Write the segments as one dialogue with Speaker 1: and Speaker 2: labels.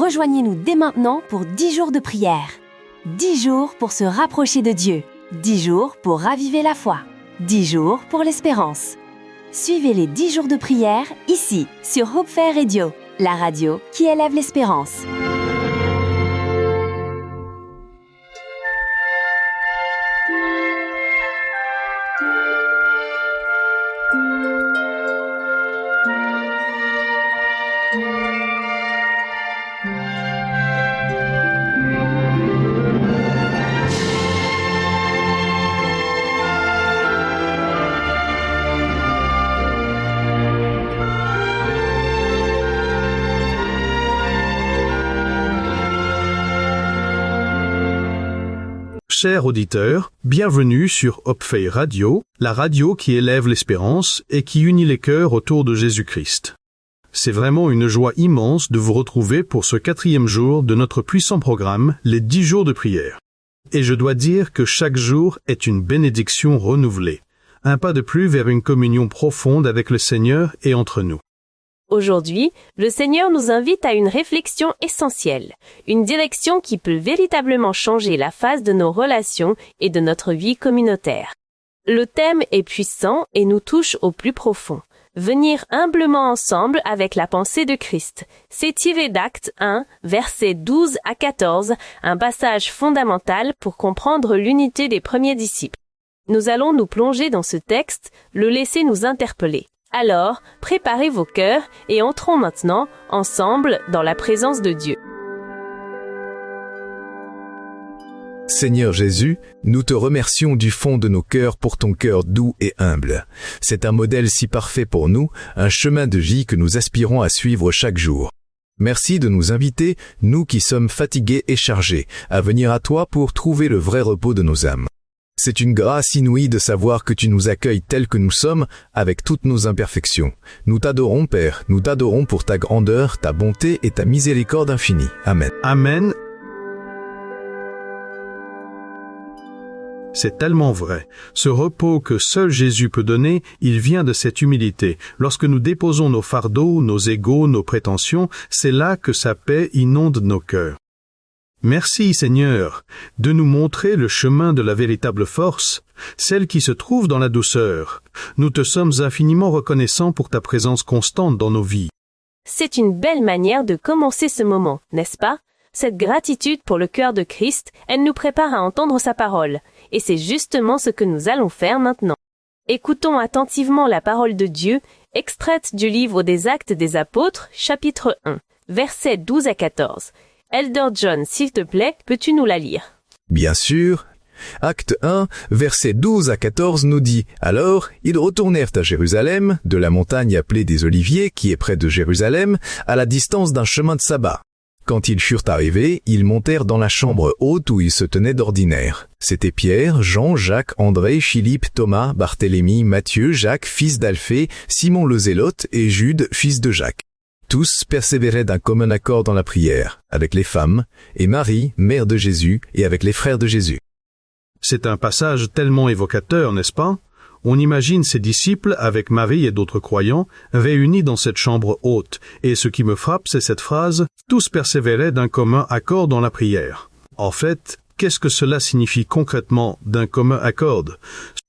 Speaker 1: Rejoignez-nous dès maintenant pour 10 jours de prière. 10 jours pour se rapprocher de Dieu. 10 jours pour raviver la foi. 10 jours pour l'espérance. Suivez les 10 jours de prière ici, sur Hope Fair Radio, la radio qui élève l'espérance.
Speaker 2: Chers auditeurs, bienvenue sur Hope Fair Radio, la radio qui élève l'espérance et qui unit les cœurs autour de Jésus-Christ. C'est vraiment une joie immense de vous retrouver pour ce 4e jour de notre puissant programme, les 10 jours de prière. Et je dois dire que chaque jour est une bénédiction renouvelée, un pas de plus vers une communion profonde avec le Seigneur et entre nous.
Speaker 3: Aujourd'hui, le Seigneur nous invite à une réflexion essentielle, une direction qui peut véritablement changer la phase de nos relations et de notre vie communautaire. Le thème est puissant et nous touche au plus profond. Venir humblement ensemble avec la pensée de Christ. C'est tiré d'Actes 1, versets 12 à 14, un passage fondamental pour comprendre l'unité des premiers disciples. Nous allons nous plonger dans ce texte, le laisser nous interpeller. Alors, préparez vos cœurs et entrons maintenant, ensemble, dans la présence de Dieu.
Speaker 4: Seigneur Jésus, nous te remercions du fond de nos cœurs pour ton cœur doux et humble. C'est un modèle si parfait pour nous, un chemin de vie que nous aspirons à suivre chaque jour. Merci de nous inviter, nous qui sommes fatigués et chargés, à venir à toi pour trouver le vrai repos de nos âmes. C'est une grâce inouïe de savoir que tu nous accueilles tels que nous sommes, avec toutes nos imperfections. Nous t'adorons, Père, nous t'adorons pour ta grandeur, ta bonté et ta miséricorde infinie. Amen.
Speaker 2: Amen. C'est tellement vrai. Ce repos que seul Jésus peut donner, il vient de cette humilité. Lorsque nous déposons nos fardeaux, nos égos, nos prétentions, c'est là que sa paix inonde nos cœurs. Merci Seigneur de nous montrer le chemin de la véritable force, celle qui se trouve dans la douceur. Nous te sommes infiniment reconnaissants pour ta présence constante dans nos vies.
Speaker 3: C'est une belle manière de commencer ce moment, n'est-ce pas? Cette gratitude pour le cœur de Christ, elle nous prépare à entendre sa parole. Et c'est justement ce que nous allons faire maintenant. Écoutons attentivement la parole de Dieu, extraite du livre des Actes des Apôtres, chapitre 1, versets 12 à 14. Elder John, s'il te plaît, peux-tu nous la lire?
Speaker 4: Bien sûr. Acte 1, versets 12 à 14 nous dit « Alors, ils retournèrent à Jérusalem, de la montagne appelée des Oliviers, qui est près de Jérusalem, à la distance d'un chemin de sabbat. Quand ils furent arrivés, ils montèrent dans la chambre haute où ils se tenaient d'ordinaire. C'étaient Pierre, Jean, Jacques, André, Philippe, Thomas, Barthélemy, Matthieu, Jacques, fils d'Alphée, Simon le Zélote et Jude, fils de Jacques. Tous persévéraient d'un commun accord dans la prière, avec les femmes, et Marie, mère de Jésus, et avec les frères de Jésus. »
Speaker 2: C'est un passage tellement évocateur, n'est-ce pas? On imagine ses disciples, avec Marie et d'autres croyants, réunis dans cette chambre haute, et ce qui me frappe, c'est cette phrase « Tous persévéraient d'un commun accord dans la prière ». En fait, qu'est-ce que cela signifie concrètement d'un commun accord?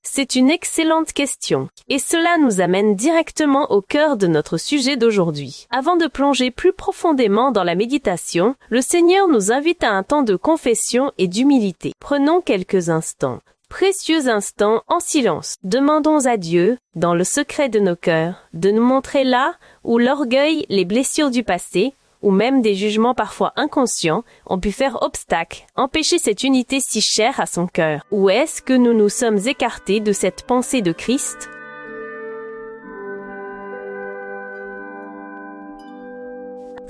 Speaker 3: C'est une excellente question, et cela nous amène directement au cœur de notre sujet d'aujourd'hui. Avant de plonger plus profondément dans la méditation, le Seigneur nous invite à un temps de confession et d'humilité. Prenons quelques instants, précieux instants en silence. Demandons à Dieu, dans le secret de nos cœurs, de nous montrer là où l'orgueil, les blessures du passé, ou même des jugements parfois inconscients, ont pu faire obstacle, empêcher cette unité si chère à son cœur. Ou est-ce que nous nous sommes écartés de cette pensée de Christ?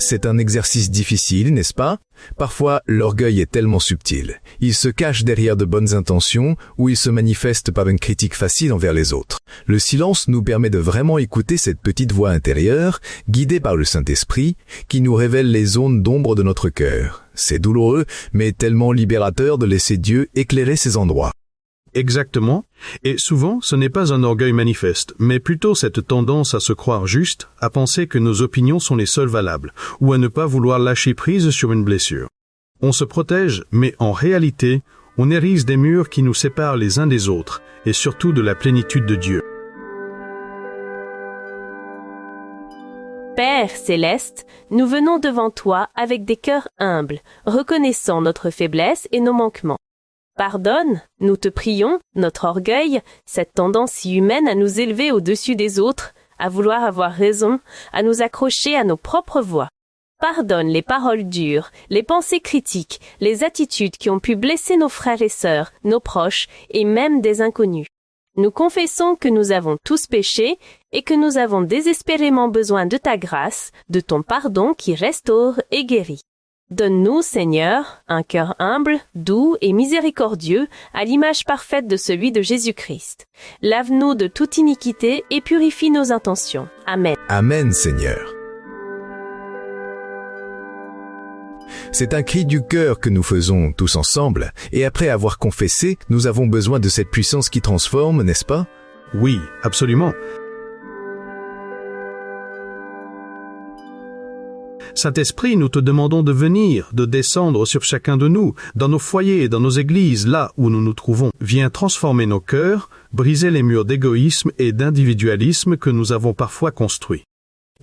Speaker 4: C'est un exercice difficile, n'est-ce pas? Parfois, l'orgueil est tellement subtil. Il se cache derrière de bonnes intentions ou il se manifeste par une critique facile envers les autres. Le silence nous permet de vraiment écouter cette petite voix intérieure, guidée par le Saint-Esprit, qui nous révèle les zones d'ombre de notre cœur. C'est douloureux, mais tellement libérateur de laisser Dieu éclairer ces endroits.
Speaker 2: Exactement, et souvent ce n'est pas un orgueil manifeste, mais plutôt cette tendance à se croire juste, à penser que nos opinions sont les seules valables, ou à ne pas vouloir lâcher prise sur une blessure. On se protège, mais en réalité, on érige des murs qui nous séparent les uns des autres, et surtout de la plénitude de Dieu.
Speaker 3: Père céleste, nous venons devant toi avec des cœurs humbles, reconnaissant notre faiblesse et nos manquements. Pardonne, nous te prions, notre orgueil, cette tendance si humaine à nous élever au-dessus des autres, à vouloir avoir raison, à nous accrocher à nos propres voix. Pardonne les paroles dures, les pensées critiques, les attitudes qui ont pu blesser nos frères et sœurs, nos proches et même des inconnus. Nous confessons que nous avons tous péché et que nous avons désespérément besoin de ta grâce, de ton pardon qui restaure et guérit. Donne-nous, Seigneur, un cœur humble, doux et miséricordieux, à l'image parfaite de celui de Jésus-Christ. Lave-nous de toute iniquité et purifie nos intentions. Amen.
Speaker 4: Amen, Seigneur. C'est un cri du cœur que nous faisons tous ensemble, et après avoir confessé, nous avons besoin de cette puissance qui transforme, n'est-ce pas?
Speaker 2: Oui, absolument. Saint-Esprit, nous te demandons de venir, de descendre sur chacun de nous, dans nos foyers et dans nos églises, là où nous nous trouvons. Viens transformer nos cœurs, briser les murs d'égoïsme et d'individualisme que nous avons parfois construits.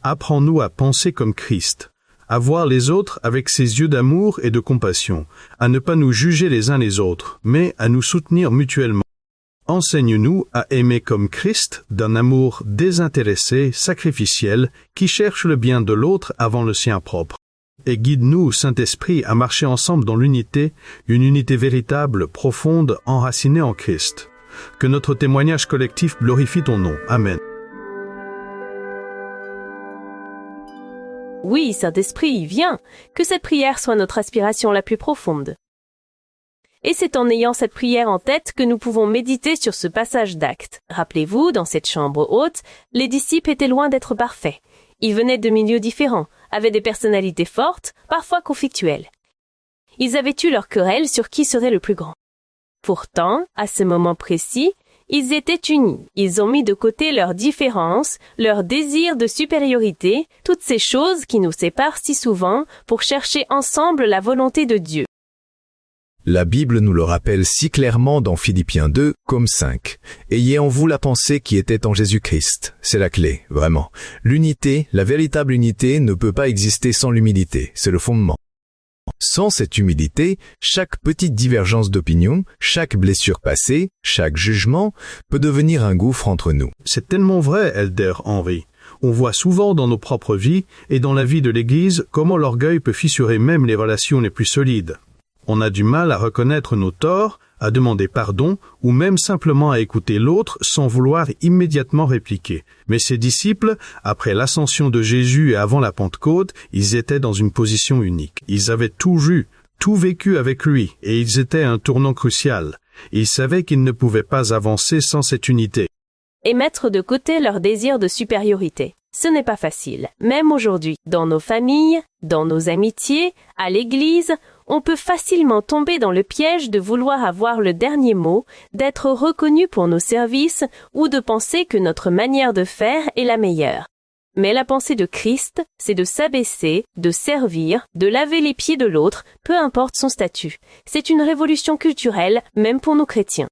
Speaker 2: Apprends-nous à penser comme Christ, à voir les autres avec ses yeux d'amour et de compassion, à ne pas nous juger les uns les autres, mais à nous soutenir mutuellement. Enseigne-nous à aimer comme Christ, d'un amour désintéressé, sacrificiel, qui cherche le bien de l'autre avant le sien propre. Et guide-nous, Saint-Esprit, à marcher ensemble dans l'unité, une unité véritable, profonde, enracinée en Christ. Que notre témoignage collectif glorifie ton nom. Amen.
Speaker 3: Oui, Saint-Esprit, viens, que cette prière soit notre aspiration la plus profonde. Et c'est en ayant cette prière en tête que nous pouvons méditer sur ce passage d'Actes. Rappelez-vous, dans cette chambre haute, les disciples étaient loin d'être parfaits. Ils venaient de milieux différents, avaient des personnalités fortes, parfois conflictuelles. Ils avaient eu leur querelle sur qui serait le plus grand. Pourtant, à ce moment précis, ils étaient unis. Ils ont mis de côté leurs différences, leur désir de supériorité, toutes ces choses qui nous séparent si souvent pour chercher ensemble la volonté de Dieu.
Speaker 4: La Bible nous le rappelle si clairement dans Philippiens 2, comme 5. Ayez en vous la pensée qui était en Jésus-Christ. C'est la clé, vraiment. L'unité, la véritable unité, ne peut pas exister sans l'humilité. C'est le fondement. Sans cette humilité, chaque petite divergence d'opinion, chaque blessure passée, chaque jugement, peut devenir un gouffre entre nous.
Speaker 2: C'est tellement vrai, Elder Henry. On voit souvent dans nos propres vies et dans la vie de l'Église comment l'orgueil peut fissurer même les relations les plus solides. On a du mal à reconnaître nos torts, à demander pardon, ou même simplement à écouter l'autre sans vouloir immédiatement répliquer. Mais ces disciples, après l'ascension de Jésus et avant la Pentecôte, ils étaient dans une position unique. Ils avaient tout vu, tout vécu avec lui, et ils étaient à un tournant crucial. Ils savaient qu'ils ne pouvaient pas avancer sans cette unité.
Speaker 3: Et mettre de côté leur désir de supériorité. Ce n'est pas facile. Même aujourd'hui, dans nos familles, dans nos amitiés, à l'église, on peut facilement tomber dans le piège de vouloir avoir le dernier mot, d'être reconnu pour nos services ou de penser que notre manière de faire est la meilleure. Mais la pensée de Christ, c'est de s'abaisser, de servir, de laver les pieds de l'autre, peu importe son statut. C'est une révolution culturelle, même pour nos chrétiens.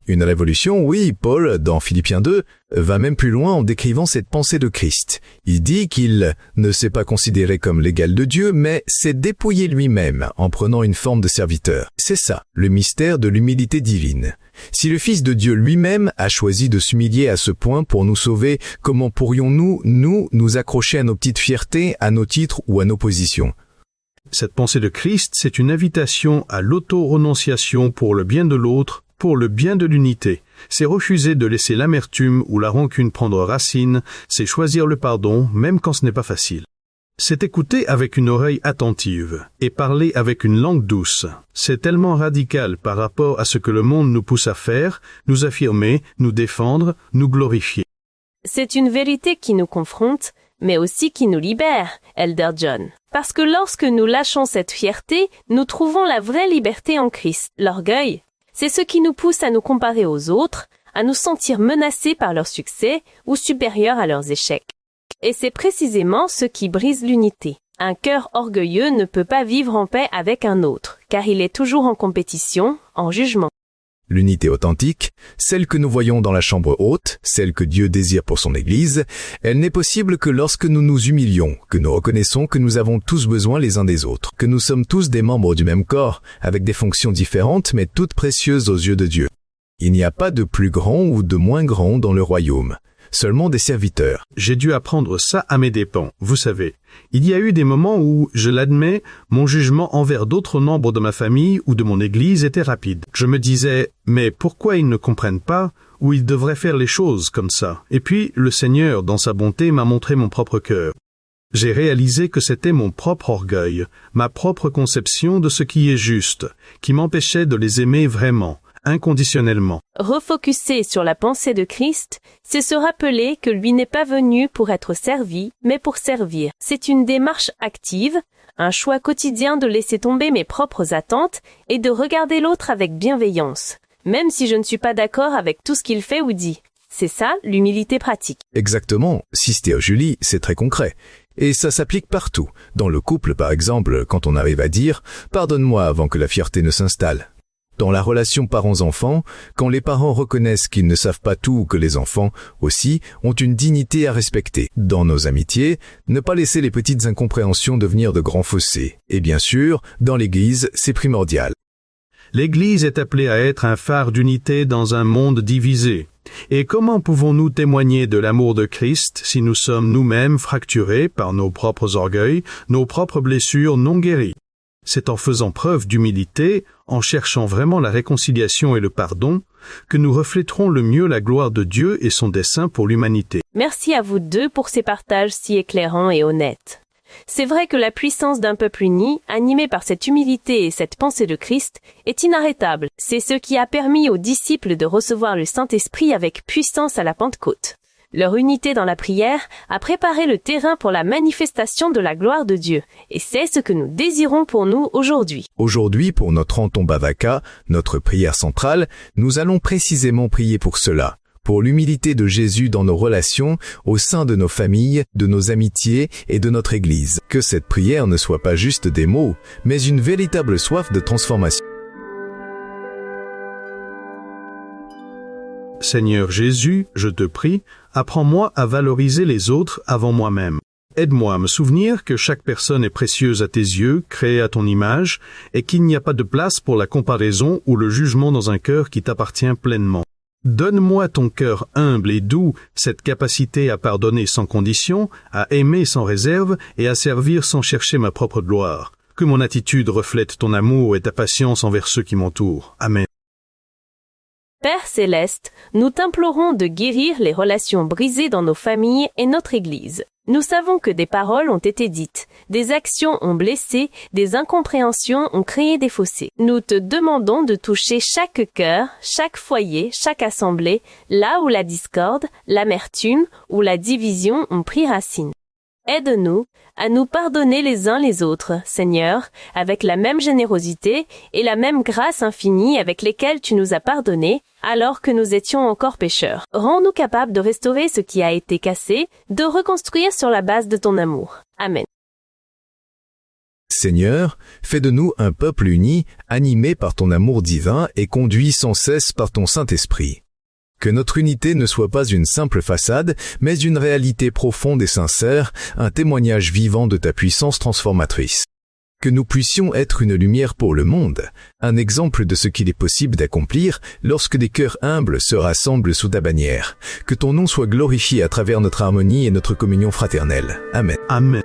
Speaker 4: Une révolution, oui, Paul, dans Philippiens 2, va même plus loin en décrivant cette pensée de Christ. Il dit qu'il ne s'est pas considéré comme l'égal de Dieu, mais s'est dépouillé lui-même en prenant une forme de serviteur. C'est ça, le mystère de l'humilité divine. Si le Fils de Dieu lui-même a choisi de s'humilier à ce point pour nous sauver, comment pourrions-nous, nous accrocher à nos petites fiertés, à nos titres ou à nos positions?
Speaker 2: Cette pensée de Christ, c'est une invitation à l'auto-renonciation pour le bien de l'autre, pour le bien de l'unité. C'est refuser de laisser l'amertume ou la rancune prendre racine, c'est choisir le pardon, même quand ce n'est pas facile. C'est écouter avec une oreille attentive et parler avec une langue douce. C'est tellement radical par rapport à ce que le monde nous pousse à faire, nous affirmer, nous défendre, nous glorifier.
Speaker 3: C'est une vérité qui nous confronte, mais aussi qui nous libère, Elder John. Parce que lorsque nous lâchons cette fierté, nous trouvons la vraie liberté en Christ. L'orgueil, C'est ce qui nous pousse à nous comparer aux autres, à nous sentir menacés par leur succès ou supérieurs à leurs échecs. Et c'est précisément ce qui brise l'unité. Un cœur orgueilleux ne peut pas vivre en paix avec un autre, car il est toujours en compétition, en jugement.
Speaker 4: L'unité authentique, celle que nous voyons dans la chambre haute, celle que Dieu désire pour son Église, elle n'est possible que lorsque nous nous humilions, que nous reconnaissons que nous avons tous besoin les uns des autres, que nous sommes tous des membres du même corps, avec des fonctions différentes mais toutes précieuses aux yeux de Dieu. Il n'y a pas de plus grand ou de moins grand dans le royaume, seulement des serviteurs.
Speaker 2: J'ai dû apprendre ça à mes dépens, vous savez. Il y a eu des moments où, je l'admets, mon jugement envers d'autres membres de ma famille ou de mon église était rapide. Je me disais, mais pourquoi ils ne comprennent pas, ou ils devraient faire les choses comme ça? Et puis, le Seigneur, dans sa bonté, m'a montré mon propre cœur. J'ai réalisé que c'était mon propre orgueil, ma propre conception de ce qui est juste, qui m'empêchait de les aimer vraiment, inconditionnellement.
Speaker 3: Refocuser sur la pensée de Christ, c'est se rappeler que lui n'est pas venu pour être servi, mais pour servir. C'est une démarche active, un choix quotidien de laisser tomber mes propres attentes et de regarder l'autre avec bienveillance, même si je ne suis pas d'accord avec tout ce qu'il fait ou dit. C'est ça, l'humilité pratique.
Speaker 4: Exactement, Sister Julie, c'est très concret. Et ça s'applique partout. Dans le couple, par exemple, quand on arrive à dire « Pardonne-moi avant que la fierté ne s'installe ». Dans la relation parents-enfants, quand les parents reconnaissent qu'ils ne savent pas tout ou que les enfants, aussi, ont une dignité à respecter. Dans nos amitiés, ne pas laisser les petites incompréhensions devenir de grands fossés. Et bien sûr, dans l'Église, c'est primordial.
Speaker 2: L'Église est appelée à être un phare d'unité dans un monde divisé. Et comment pouvons-nous témoigner de l'amour de Christ si nous sommes nous-mêmes fracturés par nos propres orgueils, nos propres blessures non guéries? C'est en faisant preuve d'humilité, en cherchant vraiment la réconciliation et le pardon, que nous refléterons le mieux la gloire de Dieu et son dessein pour l'humanité.
Speaker 3: Merci à vous deux pour ces partages si éclairants et honnêtes. C'est vrai que la puissance d'un peuple uni, animé par cette humilité et cette pensée de Christ, est inarrêtable. C'est ce qui a permis aux disciples de recevoir le Saint-Esprit avec puissance à la Pentecôte. Leur unité dans la prière a préparé le terrain pour la manifestation de la gloire de Dieu. Et c'est ce que nous désirons pour nous aujourd'hui.
Speaker 4: Aujourd'hui, pour notre Anton Bavaka, notre prière centrale, nous allons précisément prier pour cela. Pour l'humilité de Jésus dans nos relations, au sein de nos familles, de nos amitiés et de notre Église. Que cette prière ne soit pas juste des mots, mais une véritable soif de transformation.
Speaker 2: Seigneur Jésus, je te prie, apprends-moi à valoriser les autres avant moi-même. Aide-moi à me souvenir que chaque personne est précieuse à tes yeux, créée à ton image, et qu'il n'y a pas de place pour la comparaison ou le jugement dans un cœur qui t'appartient pleinement. Donne-moi ton cœur humble et doux, cette capacité à pardonner sans condition, à aimer sans réserve et à servir sans chercher ma propre gloire. Que mon attitude reflète ton amour et ta patience envers ceux qui m'entourent. Amen.
Speaker 3: Père céleste, nous t'implorons de guérir les relations brisées dans nos familles et notre Église. Nous savons que des paroles ont été dites, des actions ont blessé, des incompréhensions ont créé des fossés. Nous te demandons de toucher chaque cœur, chaque foyer, chaque assemblée, là où la discorde, l'amertume ou la division ont pris racine. Aide-nous à nous pardonner les uns les autres, Seigneur, avec la même générosité et la même grâce infinie avec lesquelles tu nous as pardonnés, alors que nous étions encore pécheurs. Rends-nous capables de restaurer ce qui a été cassé, de reconstruire sur la base de ton amour. Amen.
Speaker 4: Seigneur, fais de nous un peuple uni, animé par ton amour divin et conduit sans cesse par ton Saint-Esprit. Que notre unité ne soit pas une simple façade, mais une réalité profonde et sincère, un témoignage vivant de ta puissance transformatrice. Que nous puissions être une lumière pour le monde, un exemple de ce qu'il est possible d'accomplir lorsque des cœurs humbles se rassemblent sous ta bannière. Que ton nom soit glorifié à travers notre harmonie et notre communion fraternelle. Amen.
Speaker 2: Amen.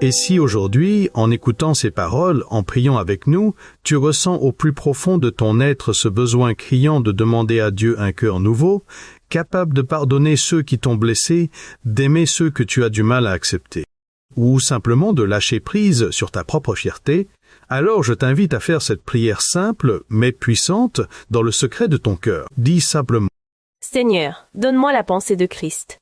Speaker 2: Et si aujourd'hui, en écoutant ces paroles, en priant avec nous, tu ressens au plus profond de ton être ce besoin criant de demander à Dieu un cœur nouveau, capable de pardonner ceux qui t'ont blessé, d'aimer ceux que tu as du mal à accepter, ou simplement de lâcher prise sur ta propre fierté, alors je t'invite à faire cette prière simple, mais puissante, dans le secret de ton cœur. Dis simplement:
Speaker 3: Seigneur, donne-moi la pensée de Christ.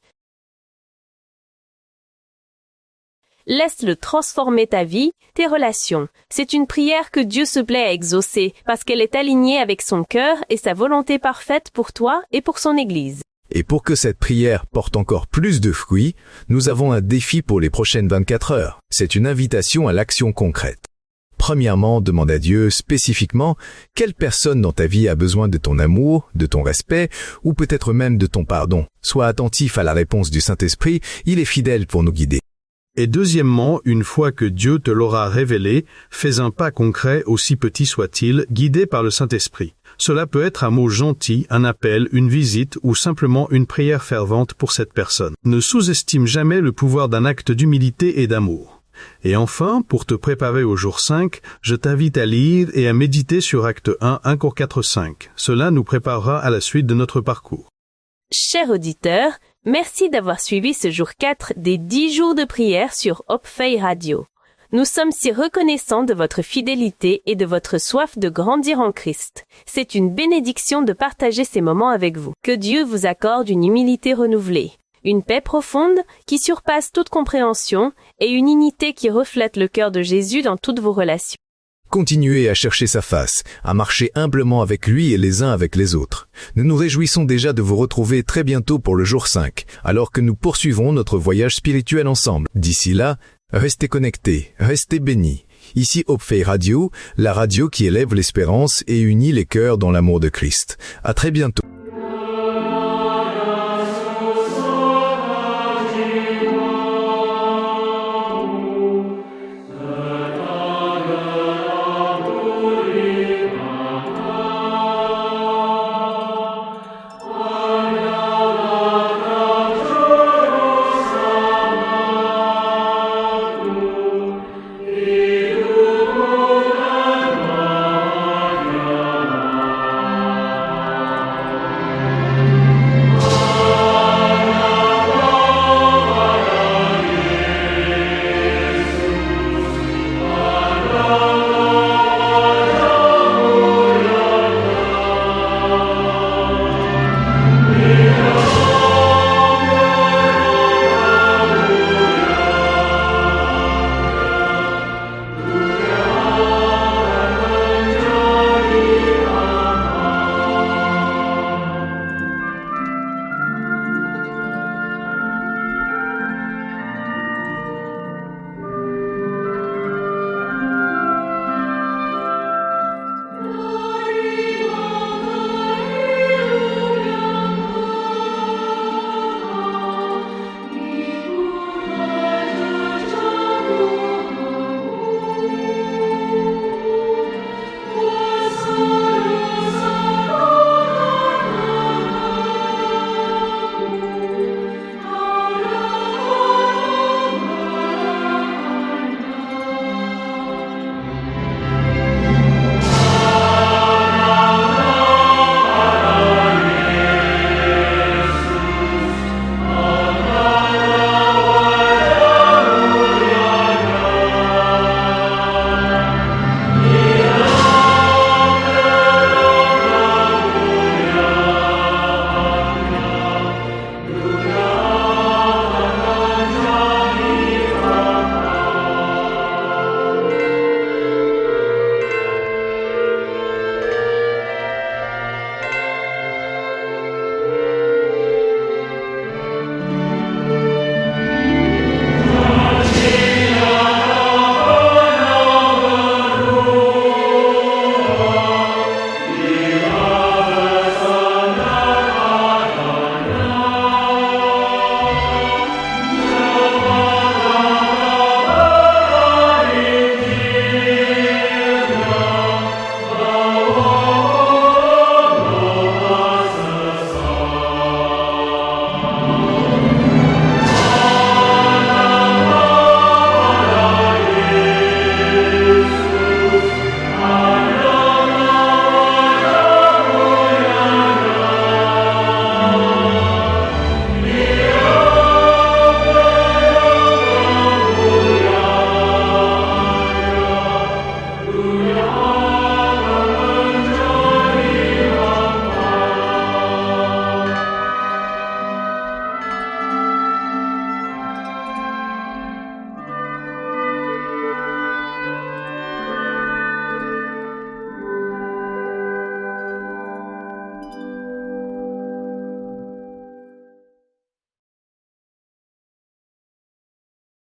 Speaker 3: Laisse-le transformer ta vie, tes relations. C'est une prière que Dieu se plaît à exaucer parce qu'elle est alignée avec son cœur et sa volonté parfaite pour toi et pour son Église.
Speaker 4: Et pour que cette prière porte encore plus de fruits, nous avons un défi pour les prochaines 24 heures. C'est une invitation à l'action concrète. Premièrement, demande à Dieu spécifiquement quelle personne dans ta vie a besoin de ton amour, de ton respect ou peut-être même de ton pardon. Sois attentif à la réponse du Saint-Esprit, il est fidèle pour nous guider.
Speaker 2: Et deuxièmement, une fois que Dieu te l'aura révélé, fais un pas concret, aussi petit soit-il, guidé par le Saint-Esprit. Cela peut être un mot gentil, un appel, une visite ou simplement une prière fervente pour cette personne. Ne sous-estime jamais le pouvoir d'un acte d'humilité et d'amour. Et enfin, pour te préparer au jour 5, je t'invite à lire et à méditer sur Acte 1, 1 Cor 4, 5. Cela nous préparera à la suite de notre parcours.
Speaker 3: Chers auditeurs, merci d'avoir suivi ce jour 4 des 10 jours de prière sur Hope Faith Radio. Nous sommes si reconnaissants de votre fidélité et de votre soif de grandir en Christ. C'est une bénédiction de partager ces moments avec vous. Que Dieu vous accorde une humilité renouvelée, une paix profonde qui surpasse toute compréhension et une unité qui reflète le cœur de Jésus dans toutes vos relations.
Speaker 4: Continuez à chercher sa face, à marcher humblement avec lui et les uns avec les autres. Nous nous réjouissons déjà de vous retrouver très bientôt pour le jour 5, alors que nous poursuivons notre voyage spirituel ensemble. D'ici là, restez connectés, restez bénis. Ici Hope Faith Radio, la radio qui élève l'espérance et unit les cœurs dans l'amour de Christ. À très bientôt.